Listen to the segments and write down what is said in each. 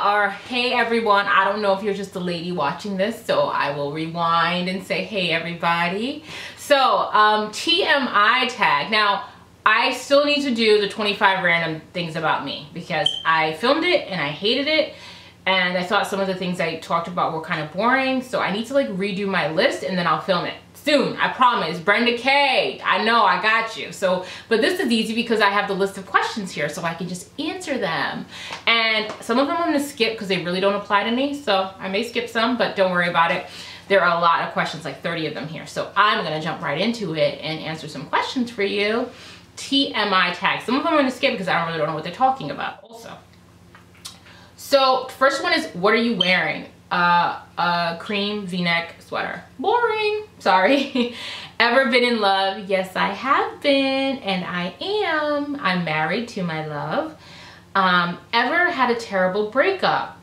or hey everyone. I don't know if you're just a lady watching this, so I will rewind and say hey everybody. So TMI tag. Now I still need to do the 25 random things about me because I filmed it and I hated it, and I thought some of the things I talked about were kind of boring, so I need to like redo my list and then I'll film it soon, I promise. Brenda K, I know, I got you. So, but this is easy because I have the list of questions here so I can just answer them. And some of them I'm gonna skip because they really don't apply to me, so I may skip some, but don't worry about it. There are a lot of questions, like 30 of them here. So I'm gonna jump right into it and answer some questions for you. TMI tag. Some of them I'm gonna skip because I don't know what they're talking about also. So first one is, what are you wearing? A cream v-neck sweater. Boring. Sorry. Ever been in love? Yes, I have been, and I am. I'm married to my love. Ever had a terrible breakup?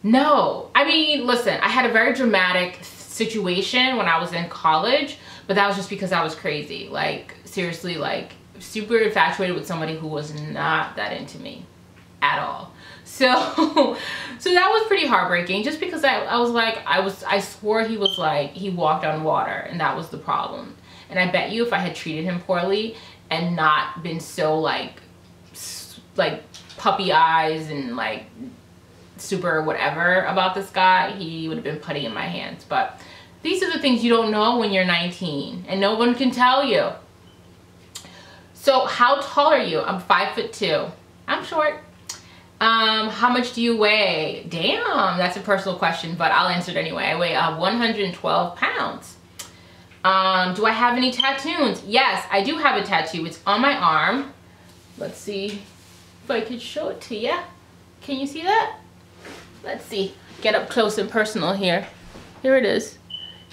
No. I mean, listen, I had a very dramatic situation when I was in college, but that was just because I was crazy. Like, seriously, like, super infatuated with somebody who was not that into me at all. So that was pretty heartbreaking, just because I swore he was like, he walked on water, and that was the problem. And I bet you if I had treated him poorly and not been so like puppy eyes and like super whatever about this guy, he would have been putty in my hands. But these are the things you don't know when you're 19 and no one can tell you. So how tall are you? I'm 5'2". I'm short. How much do you weigh? Damn, that's a personal question, but I'll answer it anyway. I weigh 112 pounds. Do I have any tattoos? Yes, I do have a tattoo. It's on my arm. Let's see if I can show it to you. Can you see that? Let's see. Get up close and personal here. Here it is.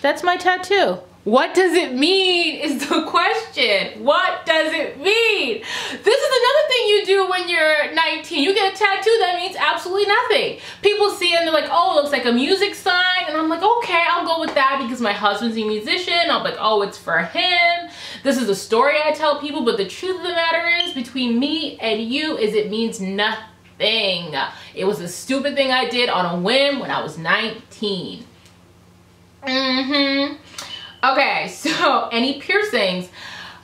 That's my tattoo. What does it mean is the question. What does it mean? This is another thing you do when you're 19. You get a tattoo that means absolutely nothing. People see it and they're like, oh, it looks like a music sign. And I'm like, okay, I'll go with that because my husband's a musician. I'm like, oh, it's for him. This is a story I tell people, but the truth of the matter is, between me and you, is it means nothing. It was a stupid thing I did on a whim when I was 19. Okay, so any piercings?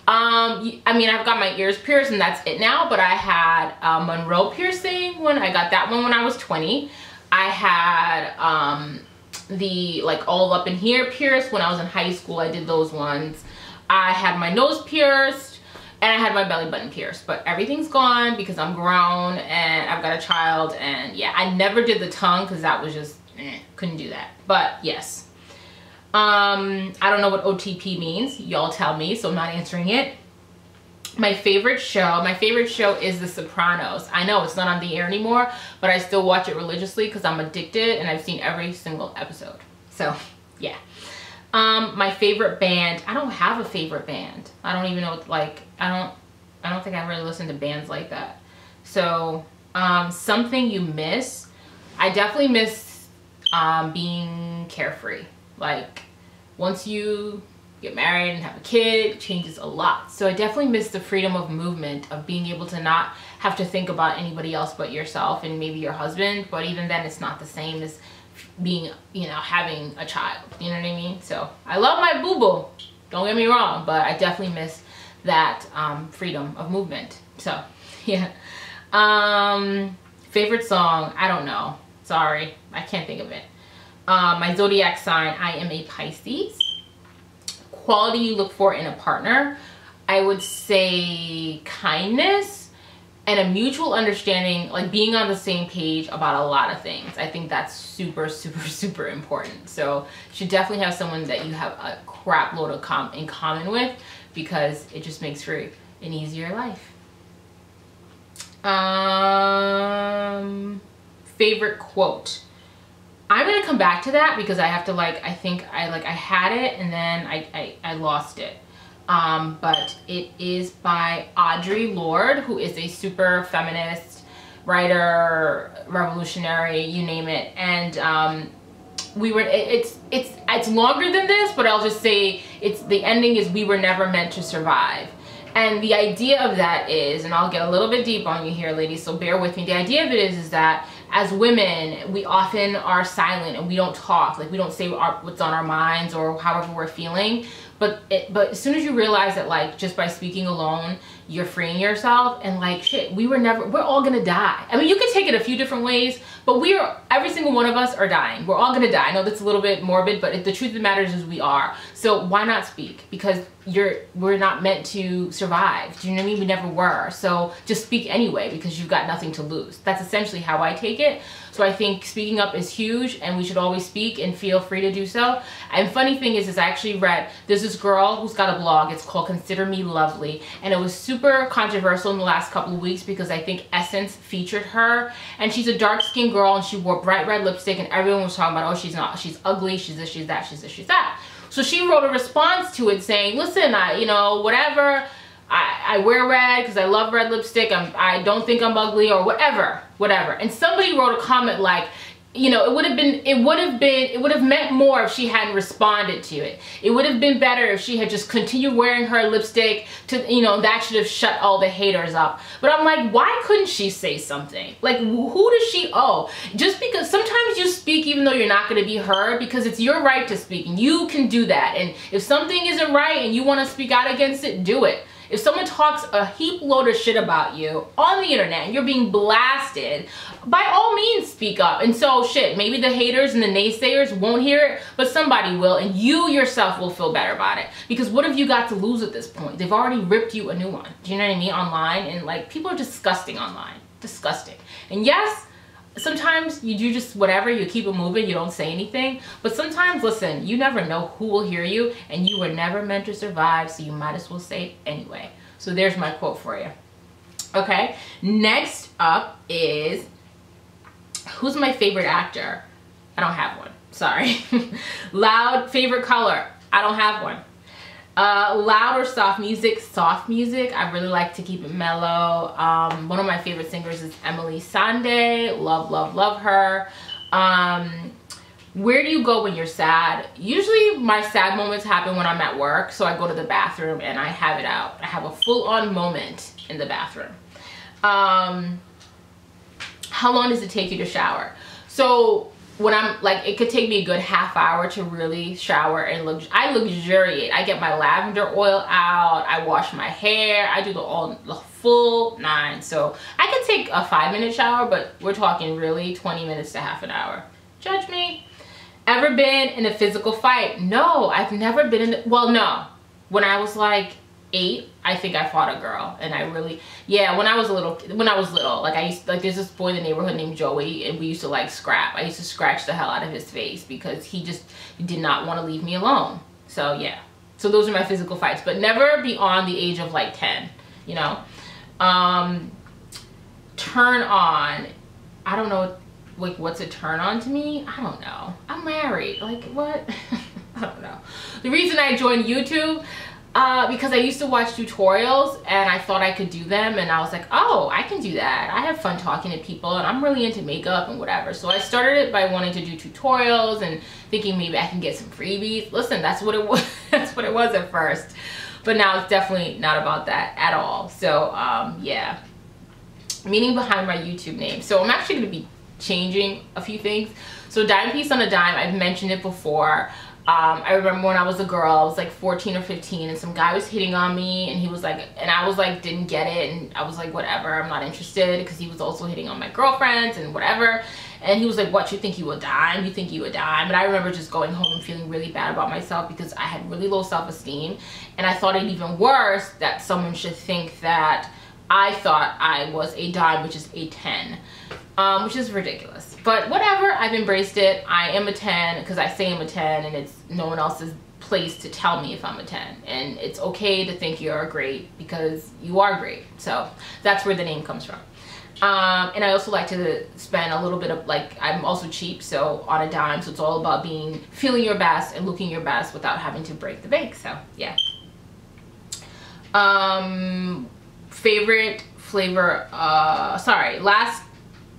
I mean, I've got my ears pierced and that's it now, but I had a Monroe piercing when I got that one when I was 20. I had the like all up in here pierced when I was in high school. I did those ones. I had my nose pierced and I had my belly button pierced, but everything's gone because I'm grown and I've got a child. And yeah, I never did the tongue because that was just, couldn't do that. But yes. I don't know what OTP means. Y'all tell me, so I'm not answering it. My favorite show is The Sopranos. I know it's not on the air anymore, but I still watch it religiously because I'm addicted and I've seen every single episode. So, yeah. My favorite band. I don't have a favorite band. I don't even know, like, I don't think I really listen to bands like that. So, something you miss. I definitely miss being carefree. Like, once you get married and have a kid, it changes a lot. So I definitely miss the freedom of movement, of being able to not have to think about anybody else but yourself and maybe your husband. But even then, it's not the same as being, you know, having a child. You know what I mean? So I love my boo-boo. Don't get me wrong, but I definitely miss that freedom of movement. So, yeah. Favorite song? I don't know. Sorry, I can't think of it. My zodiac sign, I am a Pisces. Quality you look for in a partner, I would say kindness and a mutual understanding, like being on the same page about a lot of things. I think that's super, super, super important. So you should definitely have someone that you have a crap load of in common with, because it just makes for an easier life. Favorite quote. I'm gonna come back to that because I have to I had it and then I lost it. But it is by Audre Lorde, who is a super feminist writer, revolutionary, you name it. And it's longer than this, but I'll just say the ending is, we were never meant to survive. And the idea of that is, and I'll get a little bit deep on you here, ladies, so bear with me. The idea of it is that as women, we often are silent and we don't talk. Like we don't say what's on our minds or however we're feeling. But as soon as you realize that, like, just by speaking alone, you're freeing yourself, and like, shit, we're all gonna die. I mean, you could take it a few different ways, but every single one of us are dying. We're all gonna die. I know that's a little bit morbid, but the truth of the matter is we are. So why not speak? Because we're not meant to survive. Do you know what I mean? We never were. So just speak anyway, because you've got nothing to lose. That's essentially how I take it. So I think speaking up is huge, and we should always speak and feel free to do so. And funny thing is I actually read, there's this girl who's got a blog. It's called Consider Me Lovely. And it was super controversial in the last couple of weeks because I think Essence featured her. And she's a dark-skinned girl, and she wore bright red lipstick, and everyone was talking about, oh, she's ugly, she's this, she's that, she's this, she's that. So she wrote a response to it saying, listen, whatever, I wear red because I love red lipstick. I don't think I'm ugly, or whatever. And somebody wrote a comment like, it would have meant more if she hadn't responded to it. It would have been better if she had just continued wearing her lipstick that should have shut all the haters up. But I'm like, why couldn't she say something? Like, who does she owe? Just because sometimes you speak even though you're not going to be heard, because it's your right to speak and you can do that. And if something isn't right and you want to speak out against it, do it. If someone talks a heap load of shit about you on the internet and you're being blasted, by all means speak up. And so shit, maybe the haters and the naysayers won't hear it, but somebody will, and you yourself will feel better about it. Because what have you got to lose at this point? They've already ripped you a new one. Do you know what I mean? Online, and like, people are disgusting online. Disgusting. And yes, sometimes you do just whatever, you keep it moving, you don't say anything. But sometimes, listen, you never know who will hear you, and you were never meant to survive, so you might as well say it anyway. So there's my quote for you. Okay, next up is, who's my favorite actor? I don't have one, sorry. Loud favorite color? I don't have one. Loud or soft music? Soft music. I really like to keep it mellow. One of my favorite singers is Emily Sandé. Love her. Where do you go when you're sad? Usually my sad moments happen when I'm at work, so I go to the bathroom and I have it out. I have a full-on moment in the bathroom. How long does it take you to shower? So when I'm like, it could take me a good half hour to really shower, and I luxuriate. I get my lavender oil out, I wash my hair, I do the full nine. So I could take a 5-minute shower, but we're talking really 20 minutes to half an hour. Judge me. Ever been in a physical fight? No, I've never been in, well, no. When I was like 8, I think I fought a girl, and I really, yeah, when I was little, like there's this boy in the neighborhood named Joey, and we used to like scrap. I used to scratch the hell out of his face because he just did not want to leave me alone. So yeah, so those are my physical fights, but never beyond the age of like 10, you know. Turn on, I don't know, like, what's a turn on to me? I don't know. I'm married, like, what? I don't know. The reason I joined YouTube, because I used to watch tutorials and I thought I could do them, and I was like, oh, I can do that. I have fun talking to people, and I'm really into makeup and whatever. So I started it by wanting to do tutorials and thinking maybe I can get some freebies. Listen, that's what it was. That's what it was at first. But now it's definitely not about that at all. So yeah. Meaning behind my YouTube name. So I'm actually going to be changing a few things. So Dime Piece on a Dime, I've mentioned it before. I remember when I was a girl, I was like 14 or 15, and some guy was hitting on me, and he was like, and I was like, didn't get it, and I was like, whatever, I'm not interested, because he was also hitting on my girlfriends and whatever. And he was like, what, you think you a dime? You think you a dime? And I remember just going home and feeling really bad about myself because I had really low self-esteem, and I thought it even worse that someone should think that I thought I was a dime, which is a 10, which is ridiculous. But whatever, I've embraced it. I am a 10 because I say I'm a 10, and it's no one else's place to tell me if I'm a 10. And it's okay to think you're great because you are great. So that's where the name comes from. And I also like to spend a little bit of, like, I'm also cheap, so on a dime. So it's all about feeling your best and looking your best without having to break the bank. So yeah. Favorite flavor, sorry, last,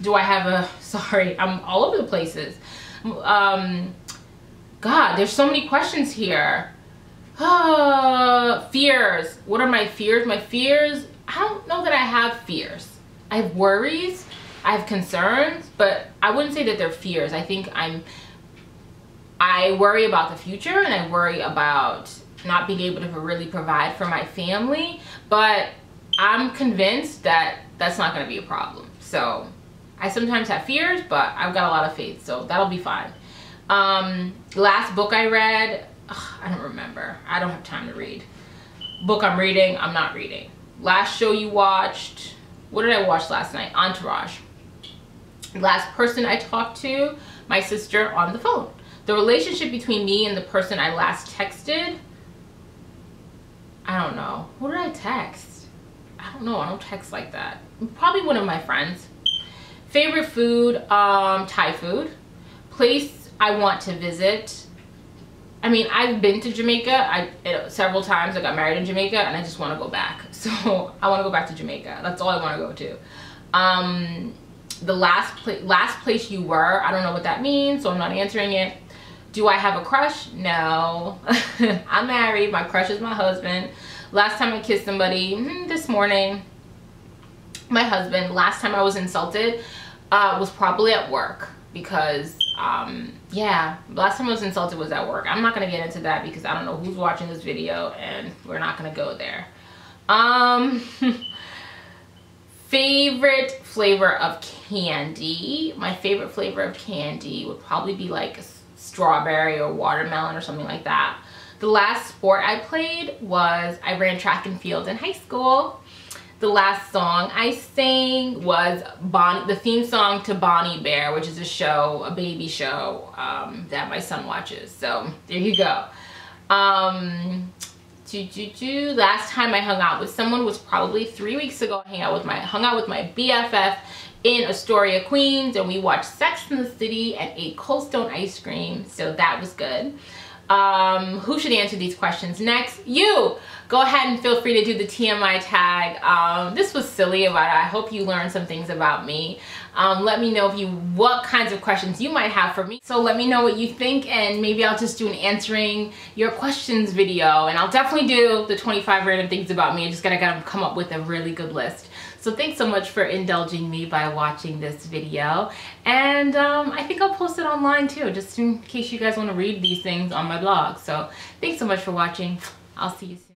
do I have a, sorry, I'm all over the places. God, there's so many questions here. Fears, what are my fears? My fears, I don't know that I have fears. I have worries. I have concerns, but I wouldn't say that they're fears. I think I worry about the future, and I worry about not being able to really provide for my family, but I'm convinced that that's not going to be a problem. So I sometimes have fears, but I've got a lot of faith, so that'll be fine. Last book I read, I don't remember. I don't have time to read. Book I'm reading, I'm not reading. Last show you watched, what did I watch last night? Entourage. Last person I talked to, my sister on the phone. The relationship between me and the person I last texted, I don't know. Who did I text? I don't know. I don't text like that. Probably one of my friends. Favorite food, Thai food. Place I want to visit. I mean, I've been to Jamaica several times. I got married in Jamaica, and I just want to go back. So I want to go back to Jamaica. That's all I want to go to. The last place you were, I don't know what that means, so I'm not answering it. Do I have a crush? No. I'm married. My crush is my husband. Last time I kissed somebody, this morning. My husband. Last time I was insulted was probably at work, because yeah, last time I was insulted was at work. I'm not going to get into that because I don't know who's watching this video, and we're not going to go there. Favorite flavor of candy. My favorite flavor of candy would probably be like strawberry or watermelon or something like that. The last sport I played was I ran track and field in high school. The last song I sang was the theme song to Bonnie Bear, which is a show, a baby show that my son watches. So there you go. Last time I hung out with someone was probably 3 weeks ago. I hung out with my BFF in Astoria, Queens, and we watched Sex and the City and ate Cold Stone ice cream, so that was good. Who should answer these questions next? You! Go ahead and feel free to do the TMI tag. This was silly, but I hope you learned some things about me. Let me know what kinds of questions you might have for me. So let me know what you think, and maybe I'll just do an answering your questions video, and I'll definitely do the 25 random things about me. I just gotta come up with a really good list. So thanks so much for indulging me by watching this video, and I think I'll post it online too, just in case you guys want to read these things on my blog. So thanks so much for watching. I'll see you soon.